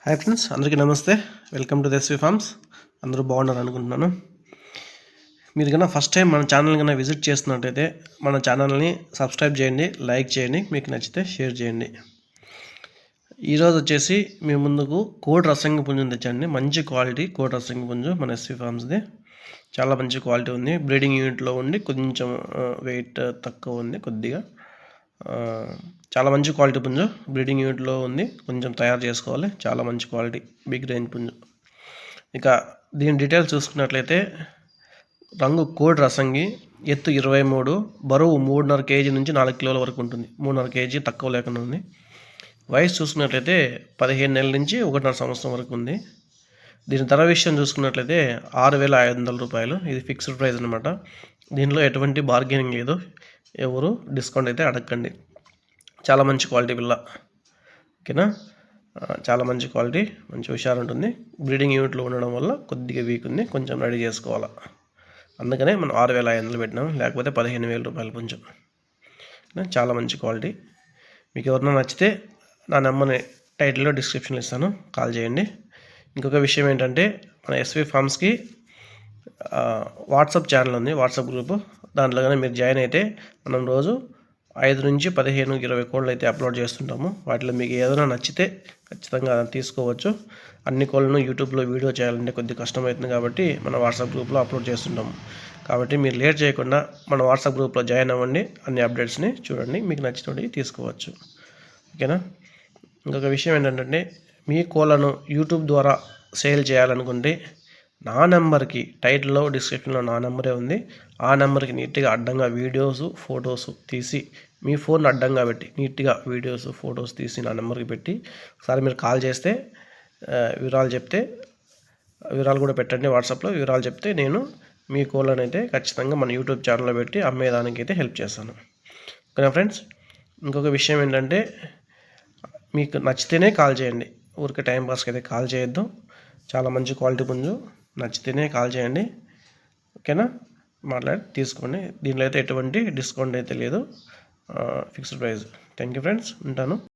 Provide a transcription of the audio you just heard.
Hi friends, అందరికీ నమస్తే. Welcome to SV farms. అందరూ బాగున్నారు అనుకుంటున్నాను. మీరు కన్నా ఫస్ట్ టైం మన ఛానల్ కన్నా విజిట్ చేస్తున్నట్టయితే మన ఛానల్ని సబ్స్క్రైబ్ చేయండి, లైక్ చేయండి, మీకు నచ్చితే షేర్ చేయండి. ఈరోజు వచ్చేసి మీ ముందుకు కోడి రసంగి పుంజుని తెచ్చండి. మంచి క్వాలిటీ కోడి రసంగి పుంజు మన ఎస్వి ఫార్మ్స్ది. చాలా మంచి క్వాలిటీ ఉంది. బ్రీడింగ్ యూనిట్లో ఉండి కొంచెం వెయిట్ తక్కువ ఉంది కొద్దిగా. చాలా మంచి క్వాలిటీ పుంజు బ్రీడింగ్ యూనిట్లో ఉంది. కొంచెం తయారు చేసుకోవాలి. చాలా మంచి క్వాలిటీ బిగ్ రేంజ్ పుంజు. ఇక దీని డీటెయిల్స్ చూసుకున్నట్లయితే రంగు కోడి రసంగి, ఎత్తు 23, బరువు 3.5 కేజీ నుంచి 4 కిలోల వరకు ఉంటుంది. 3.5 కేజీ తక్కువ లేకుండా ఉంది. వయసు చూసుకున్నట్లయితే 15 నెలల నుంచి 1.5 సంవత్సరం వరకు ఉంది. దీని ధర విషయం చూసుకున్నట్లయితే 6,500 రూపాయలు. ఇది ఫిక్స్డ్ ప్రైస్ అనమాట. దీనిలో ఎటువంటి బార్గెనింగ్ లేదు. ఎవరు డిస్కౌంట్ అయితే అడగండి. చాలా మంచి క్వాలిటీ పిల్ల, ఓకేనా. చాలా మంచి క్వాలిటీ, మంచి హుషారు ఉంటుంది. బ్రీడింగ్ యూనిట్లో ఉండడం వల్ల కొద్దిగా వీక్ ఉంది, కొంచెం రెడీ చేసుకోవాలి. అందుకనే మనం 6,500 పెట్టినాం, లేకపోతే 15,000 రూపాయలు కొంచెం. చాలా మంచి క్వాలిటీ. మీకు ఎవరైనా నచ్చితే నా నెంబర్ని టైటిల్లో డిస్క్రిప్షన్లో ఇస్తాను, కాల్ చేయండి. ఇంకొక విషయం ఏంటంటే మన ఎస్వి ఫార్మ్స్కి వాట్సాప్ ఛానల్ ఉంది, వాట్సాప్ గ్రూపు. దాంట్లో కానీ మీరు జాయిన్ అయితే మనం రోజు 5 నుంచి 15, 20 కోళ్ళు అయితే అప్లోడ్ చేస్తుంటాము. వాటిలో మీకు ఏదైనా నచ్చితే ఖచ్చితంగా తీసుకోవచ్చు. అన్ని కోళ్ళను యూట్యూబ్లో వీడియో చేయాలంటే కొద్దిగా కష్టమవుతుంది కాబట్టి మన వాట్సాప్ గ్రూప్లో అప్లోడ్ చేస్తుంటాము. కాబట్టి మీరు లేట్ చేయకుండా మన వాట్సాప్ గ్రూప్లో జాయిన్ అవ్వండి. అన్ని అప్డేట్స్ని చూడండి, మీకు నచ్చినవి తీసుకోవచ్చు, ఓకేనా. ఇంకొక విషయం ఏంటంటే మీ కోళ్ళను యూట్యూబ్ ద్వారా సేల్ చేయాలనుకుంటే నా నెంబర్కి టైటిల్లో డిస్క్రిప్షన్లో నా నెంబరే ఉంది. ఆ నెంబర్కి నీట్గా అడ్డంగా వీడియోస్, ఫొటోస్ తీసి మీ ఫోన్ అడ్డంగా పెట్టి నీట్గా వీడియోస్, ఫొటోస్ తీసి నా నెంబర్కి పెట్టి ఒకసారి మీరు కాల్ చేస్తే వివరాలు కూడా పెట్టండి. వాట్సాప్లో వివరాలు చెప్తే నేను మీ కోళ్ళని అయితే ఖచ్చితంగా మన యూట్యూబ్ ఛానల్లో పెట్టి అమ్మేదానికి అయితే హెల్ప్ చేస్తాను, ఓకేనా ఫ్రెండ్స్. ఇంకొక విషయం ఏంటంటే మీకు నచ్చితేనే కాల్ చేయండి, ఊరికే టైంపాస్కి అయితే కాల్ చేయొద్దు. చాలా మంచి క్వాలిటీ పుంజు, నచ్చితేనే కాల్ చేయండి, ఓకేనా. మాట్లాడి తీసుకోండి. దీనిలో అయితే ఎటువంటి డిస్కౌంట్ అయితే లేదు, fixed price. Thank you friends, ఉంటాను.